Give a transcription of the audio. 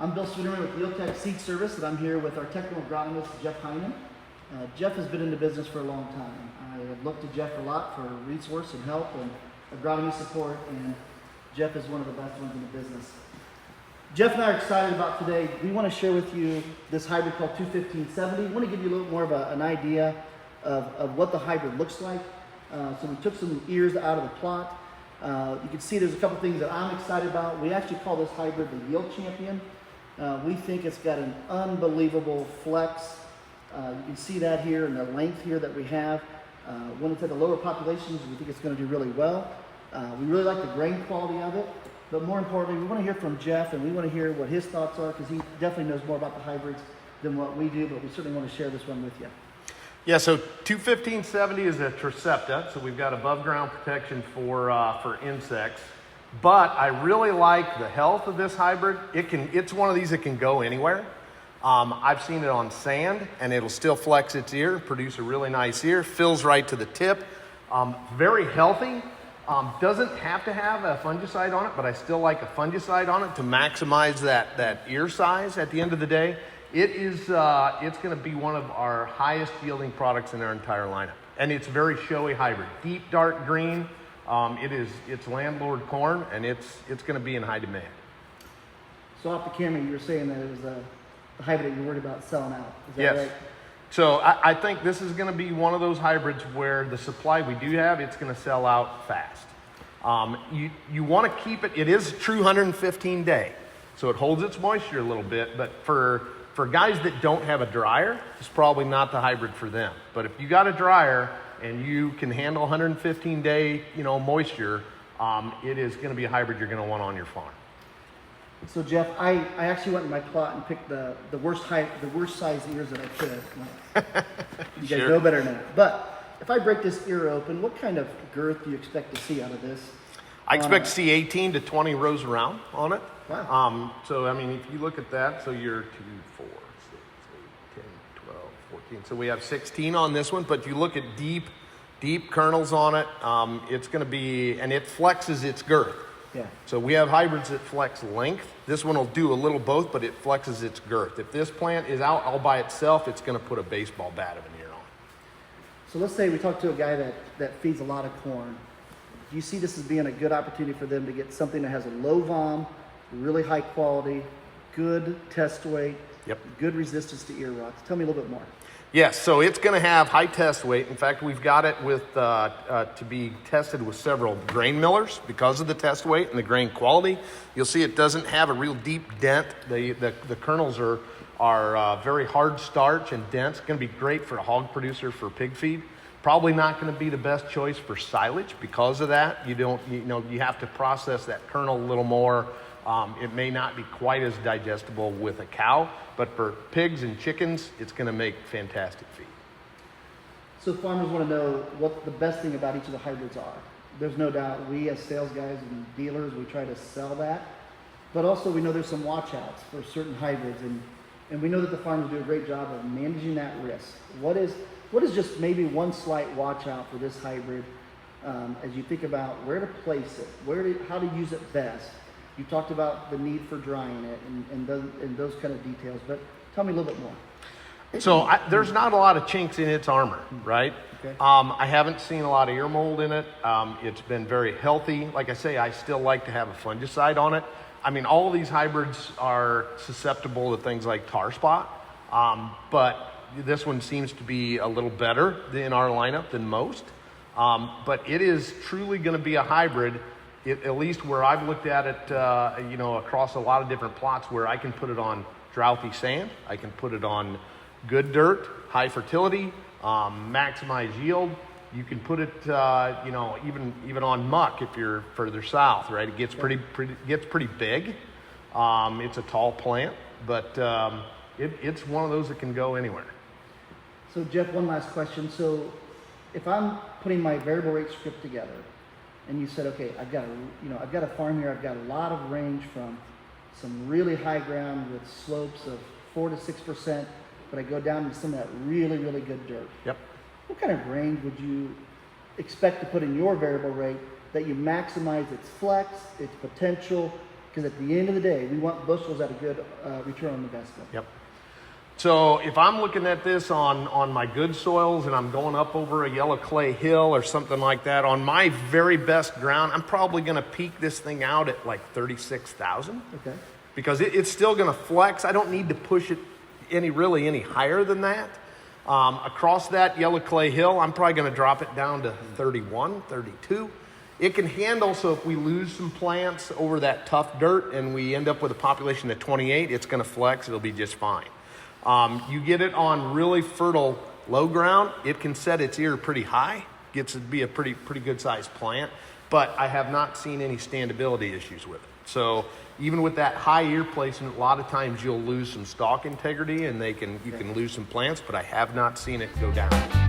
I'm Bill Swinnerman with Yield-Tech Seed Service, and I'm here with our technical agronomist, Jeff Hyman. Jeff has been in the business for a long time. I have looked to Jeff a lot for resource and help and agronomy support, and Jeff is one of the best ones in the business. Jeff and I are excited about today. We want to share with you this hybrid called 21570. I want to give you a little more of an idea of what the hybrid looks like. So we took some ears out of the plot. You can see there's a couple things that I'm excited about. We actually call this hybrid the Yield Champion. We think it's got an unbelievable flex. You can see that here in the length here that we have. When it's at the lower populations, we think it's going to do really well. We really like the grain quality of it. But more importantly, we want to hear from Jeff, and we want to hear what his thoughts are, because he definitely knows more about the hybrids than what we do, but we certainly want to share this one with you. Yeah, so 21570 is a Tricepta, so we've got above ground protection for insects. But I really like the health of this hybrid. It's one of these that can go anywhere. I've seen it on sand, and it'll still flex its ear, produce a really nice ear, fills right to the tip. Very healthy. Doesn't have to have a fungicide on it, but I still like a fungicide on it to maximize that ear size at the end of the day. It's going to be one of our highest yielding products in our entire lineup. And it's very showy hybrid. Deep dark green. It's landlord corn, and it's going to be in high demand. So off the camera, you were saying that it was the hybrid that you're worried about selling out. Is that Yes. right? So I think this is going to be one of those hybrids where the supply we do have, it's going to sell out fast. You want to keep it. It is a true 115 day, so it holds its moisture a little bit. But for guys that don't have a dryer, it's probably not the hybrid for them. But if you got a dryer and you can handle 115 day moisture, it is going to be a hybrid you're going to want on your farm. So Jeff, I actually went in my plot and picked the worst size ears that I could. You guys Sure. know better than that. But if I break this ear open, what kind of girth do you expect to see out of this? I expect to see 18 to 20 rows around on it. Wow. So I mean, if you look at that, so you're 2, 4, 6, 8, 10, 12, 14. So we have 16 on this one. But if you look at deep kernels on it, it's going to be, and it flexes its girth. Yeah. So we have hybrids that flex length. This one will do a little both, but it flexes its girth. If this plant is out all by itself, it's going to put a baseball bat of an ear on. So let's say we talk to a guy that feeds a lot of corn. Do you see this as being a good opportunity for them to get something that has a low VOM, really high quality, good test weight, Yep. good resistance to ear rots? Tell me a little bit more. Yes, so it's going to have high test weight. In fact, we've got it with to be tested with several grain millers because of the test weight and the grain quality. You'll see it doesn't have a real deep dent. The kernels are very hard starch and dense. It's going to be great for a hog producer for pig feed. Probably not going to be the best choice for silage because of that. You have to process that kernel a little more. It may not be quite as digestible with a cow, but for pigs and chickens, it's going to make fantastic feed. So farmers want to know what the best thing about each of the hybrids are. There's no doubt we as sales guys and dealers, we try to sell that. But also we know there's some watch outs for certain hybrids, and we know that the farmers do a great job of managing that risk. What is just maybe one slight watch out for this hybrid as you think about where to place it, how to use it best? You talked about the need for drying it and those kind of details, but tell me a little bit more. So there's not a lot of chinks in its armor, right? Okay. I haven't seen a lot of ear mold in it. It's been very healthy. Like I say, I still like to have a fungicide on it. I mean, all of these hybrids are susceptible to things like tar spot, but this one seems to be a little better in our lineup than most. But it is truly going to be a hybrid. At least where I've looked at it, across a lot of different plots where I can put it on drouthy sand, I can put it on good dirt, high fertility, maximize yield. You can put it, even on muck if you're further south, right? It gets pretty big. It's a tall plant, but it's one of those that can go anywhere. So Jeff, one last question. So if I'm putting my variable rate script together, and you said, okay, I've got a farm here, I've got a lot of range from some really high ground with slopes of 4 to 6%, but I go down to some of that really, really good dirt. Yep. What kind of range would you expect to put in your variable rate that you maximize its flex, its potential, Because at the end of the day, we want bushels at a good return on investment. Yep. So if I'm looking at this on my good soils and I'm going up over a yellow clay hill or something like that, on my very best ground, I'm probably going to peak this thing out at like 36,000. Okay. Because it's still going to flex. I don't need to push it any higher than that. Across that yellow clay hill, I'm probably going to drop it down to 31, 32. It can handle, so if we lose some plants over that tough dirt and we end up with a population of 28, it's going to flex. It'll be just fine. You get it on really fertile low ground, it can set its ear pretty high, gets to be a pretty good sized plant, but I have not seen any standability issues with it. So even with that high ear placement, a lot of times you'll lose some stalk integrity and you can lose some plants, but I have not seen it go down.